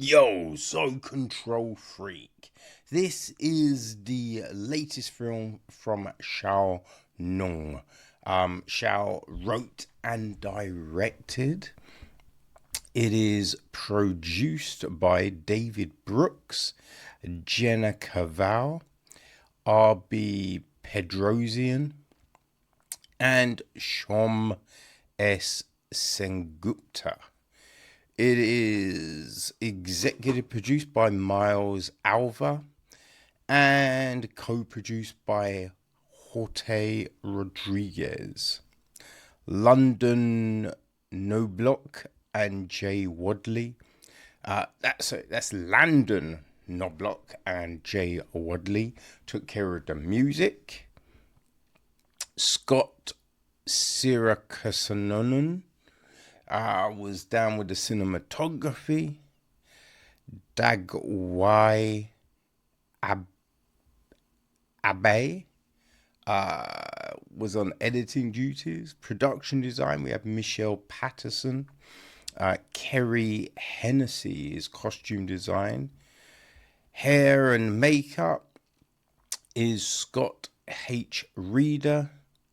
Yo, so Control Freak. This is the latest film from Shal Ngo. Shal wrote and directed. It is produced by David Brooks, Jenna Caval, R.B. Pedrosian, and Shom S. Sengupta. It is executive produced by Miles Alva and co-produced by Jorge Rodriguez. London Knobloch and Jay Wadley. That's Landon Knobloch and Jay Wadley took care of the music. Scott Sirakasanon was down with the cinematography. Dagwai Abe was on editing duties. Production design, we have Michelle Patterson. Kerry Hennessy is costume design. Hair and makeup is Scott H. Reeder,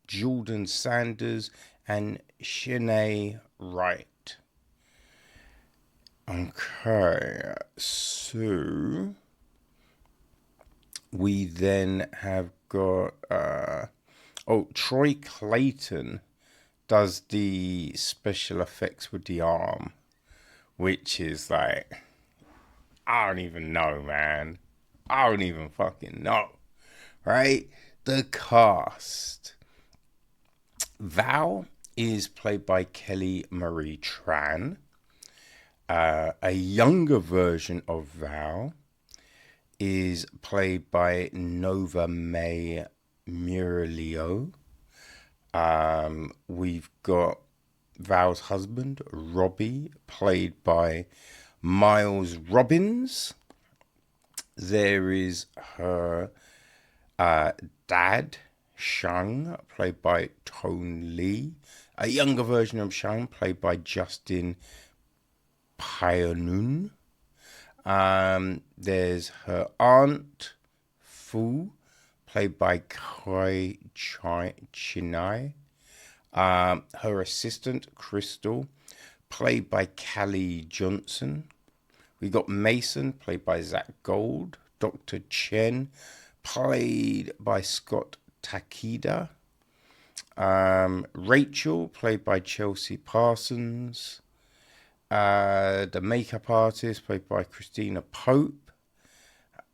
Jordan Sanders, and Shanae Wright. Okay, so we then have got Troy Clayton does the special effects with the arm, which is like, I don't even know, man. I don't even fucking know, right? The cast. Val is played by Kelly Marie Tran. A younger version of Val is played by Nova May Murillo. We've got Val's husband, Robbie, played by Miles Robbins. There is her dad, Shang, played by Tone Lee. A younger version of Shang, played by Justin Pionun. There's her aunt, Fu, played by Kai Chinai. Her assistant, Crystal, played by Callie Johnson. We got Mason, played by Zach Gold. Dr. Chen, played by Scott Takeda. Rachel, played by Chelsea Parsons. The makeup artist, played by Christina Pope.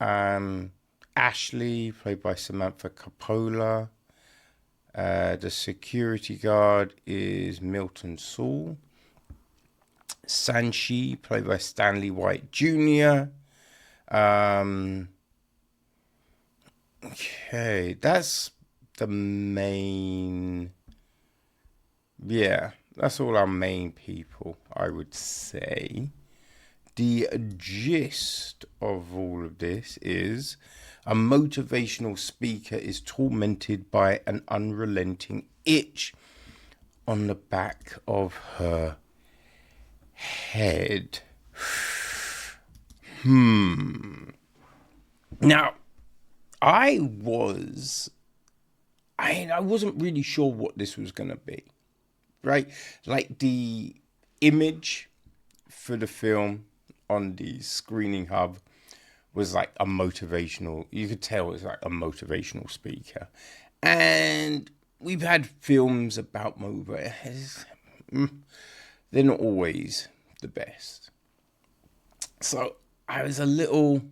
Ashley, played by Samantha Coppola. The security guard is Milton Saul. Sanshi, played by Stanley White Jr. Okay, that's the main. Yeah, that's all our main people, I would say. The gist of all of this is a motivational speaker is tormented by an unrelenting itch on the back of her head. Now, I wasn't really sure what this was going to be, right? Like the image for the film on the screening hub was like a motivational, you could tell it's like a motivational speaker. And we've had films about motivators. They're not always the best. So I was a little,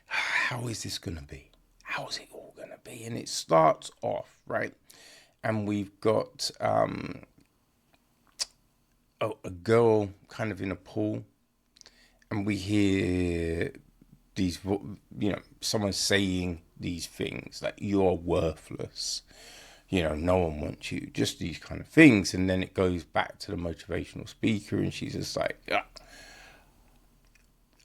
how is this going to be? How's it all going to be? And it starts off, right? And we've got a girl kind of in a pool. And we hear these, someone saying these things like, you're worthless. No one wants you. Just these kind of things. And then it goes back to the motivational speaker. And she's just like,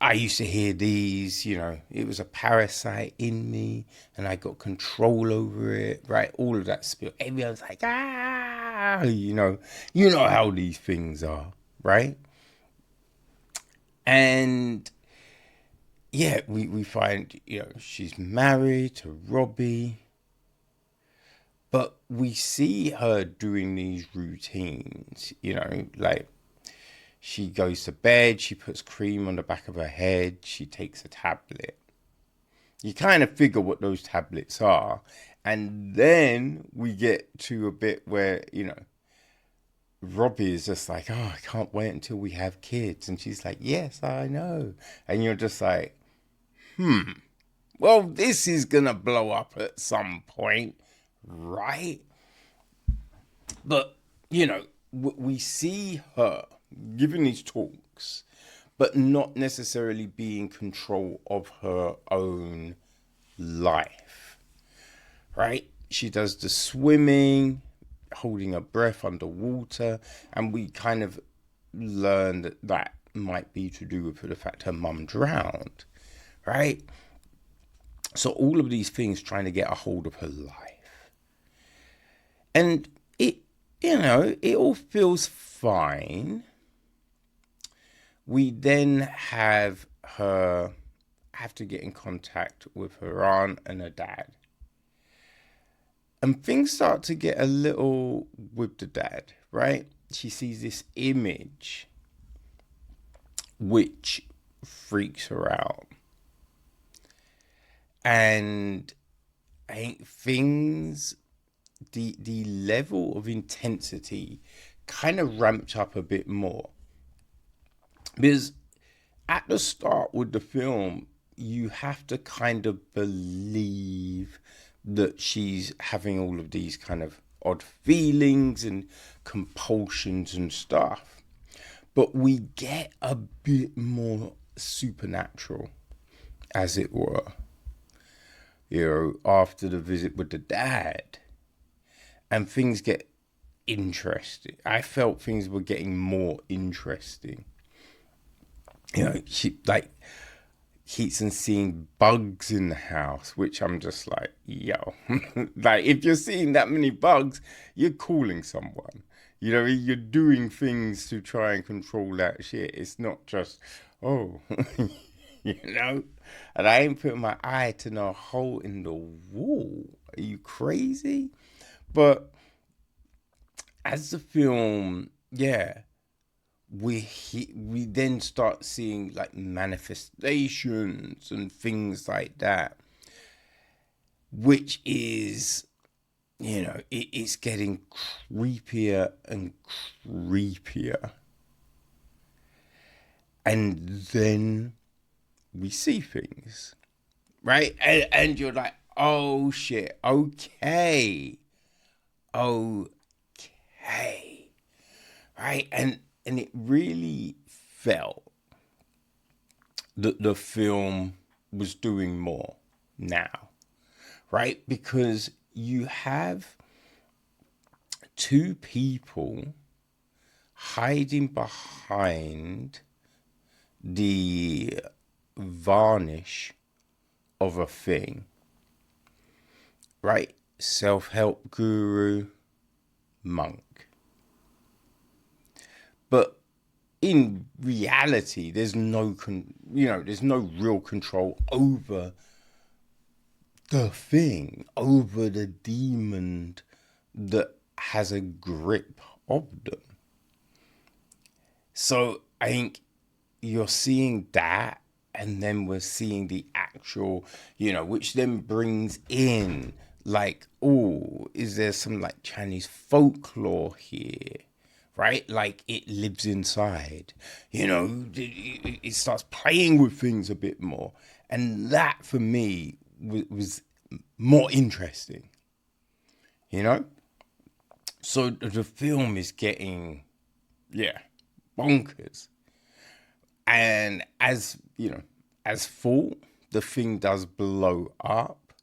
I used to hear these, it was a parasite in me and I got control over it, right? All of that spiel. Everyone's like, you know how these things are, right? And yeah, we find, she's married to Robbie, but we see her doing these routines, like she goes to bed, she puts cream on the back of her head, she takes a tablet. You kind of figure what those tablets are. And then we get to a bit where, Robbie is just like, oh, I can't wait until we have kids. And she's like, yes, I know. And you're just like, well, this is going to blow up at some point, right? But, we see her giving these talks, but not necessarily be in control of her own life, right? She does the swimming, holding her breath underwater, and we kind of learn that might be to do with the fact her mum drowned, right? So all of these things trying to get a hold of her life. And it all feels fine. We then have her have to get in contact with her aunt and her dad. And things start to get a little with the dad, right? She sees this image which freaks her out. And I think the level of intensity kind of ramped up a bit more. Because at the start with the film, you have to kind of believe that she's having all of these kind of odd feelings and compulsions and stuff. But we get a bit more supernatural, as it were, after the visit with the dad. And things get interesting. I felt things were getting more interesting. She keeps on seeing bugs in the house, which I'm just like, yo, like if you're seeing that many bugs, you're calling someone. You're doing things to try and control that shit. It's not just, oh, And I ain't putting my eye to no hole in the wall. Are you crazy? But as the film, we then start seeing like manifestations and things like that, which is, it's getting creepier and creepier. And then we see things, right? And you're like, oh shit, okay, right? And it really felt that the film was doing more now, right? Because you have two people hiding behind the varnish of a thing, right? Self-help guru, monk. But in reality, there's no real control over the thing, over the demon that has a grip of them. So I think you're seeing that, and then we're seeing the actual, which then brings in like, oh, is there some like Chinese folklore here? Right? Like it lives inside, it starts playing with things a bit more. And that for me was more interesting, So the film is getting, bonkers. And as full, the thing does blow up,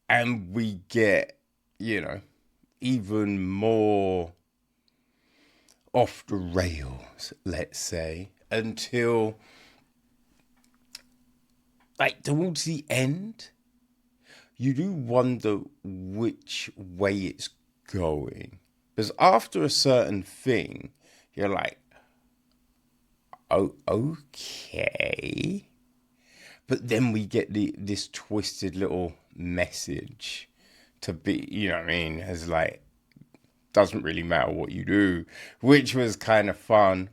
and we get, even more off the rails, let's say, until like towards the end, you do wonder which way it's going. Because after a certain thing, you're like, oh, okay. But then we get this twisted little message to be, you know what I mean, as like, doesn't really matter what you do, which was kind of fun.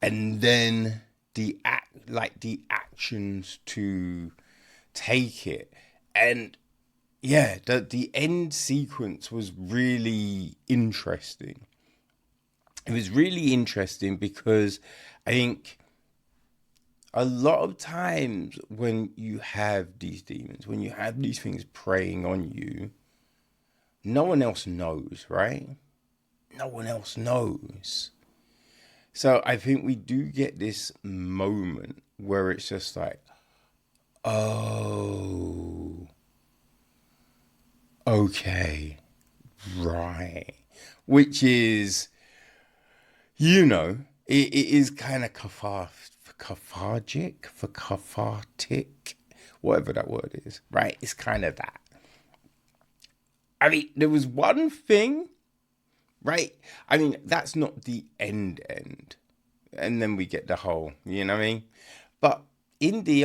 And then the actions to take it. And yeah, the end sequence was really interesting. It was really interesting because I think a lot of times when you have these demons, when you have these things preying on you, no one else knows, right? No one else knows. So I think we do get this moment where it's just like, oh, okay, right. Which is, it is kind of cathartic, whatever that word is, right? It's kind of that. I mean, there was one thing, right? I mean, that's not the end. And then we get the whole, you know what I mean? But in the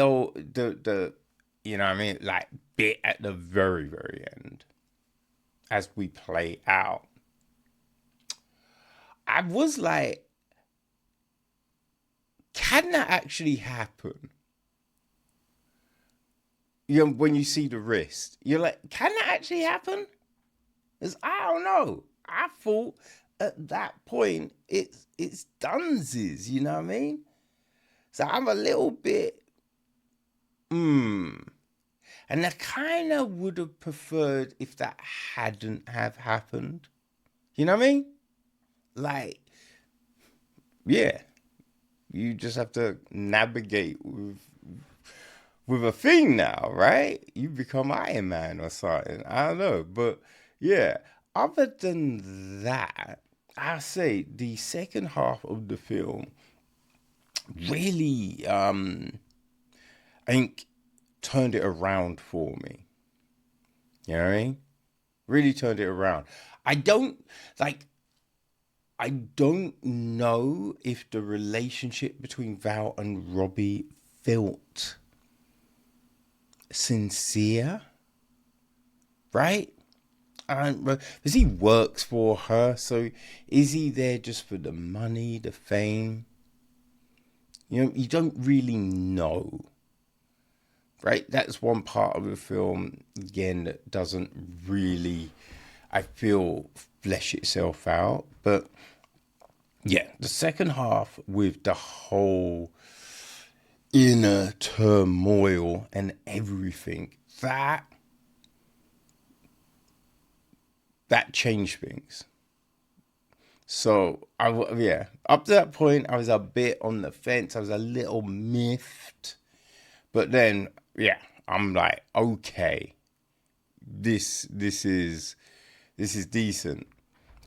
you know what I mean, like bit at the very, very end, as we play out, I was like, can that actually happen? When you see the wrist, you're like, can that actually happen? Because I don't know. I thought at that point it's dunsies, you know what I mean? So I'm a little bit, and I kind of would have preferred if that hadn't have happened. You know what I mean? Like, yeah, you just have to navigate with a thing now, right? You become Iron Man or something. I don't know, but yeah. Other than that, I say the second half of the film really, I think, turned it around for me. You know what I mean? Really turned it around. I don't like. I don't know if the relationship between Val and Robbie felt sincere, right? Because he works for her, so is he there just for the money, the fame? You don't really know, right? That's one part of the film, again, that doesn't really, I feel, flesh itself out. But yeah, the second half with the whole inner turmoil and everything, that changed things. So yeah, up to that point, I was a bit on the fence. I was a little miffed, but then yeah, I'm like, okay, this is decent.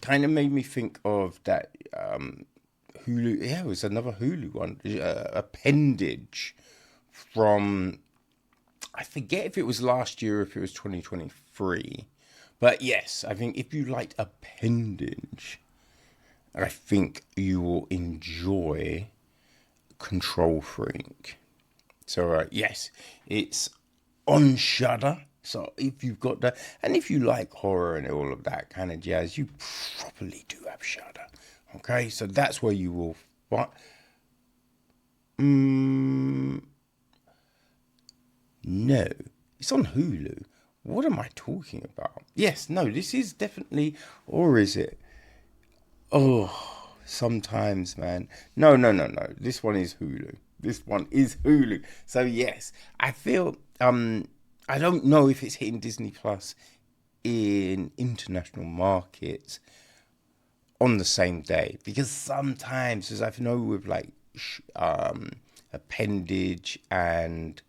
Kind of made me think of that Hulu. Yeah, it was another Hulu one, Appendage from, I forget if it was last year or if it was 2023. But yes, I think if you liked Appendage, I think you will enjoy Control Freak. So yes, it's on Shudder. So if you've got that, and if you like horror and all of that kind of jazz, you probably do have Shudder. Okay, so that's where you will. What? No, it's on Hulu. What am I talking about? Yes, no, this is definitely, or is it? Oh, sometimes, man. No, no, no, no. This one is Hulu. This one is Hulu. So yes, I feel I don't know if it's hitting Disney Plus in international markets on the same day, because sometimes, as I know with like Appendage and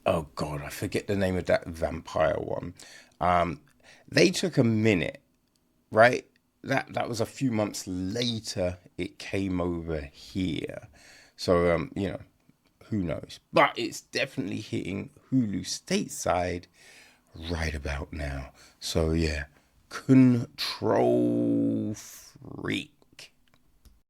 oh god, I forget the name of that vampire one. They took a minute, right? That was a few months later. It came over here, so who knows? But it's definitely hitting Hulu stateside right about now. So yeah, Control Freak.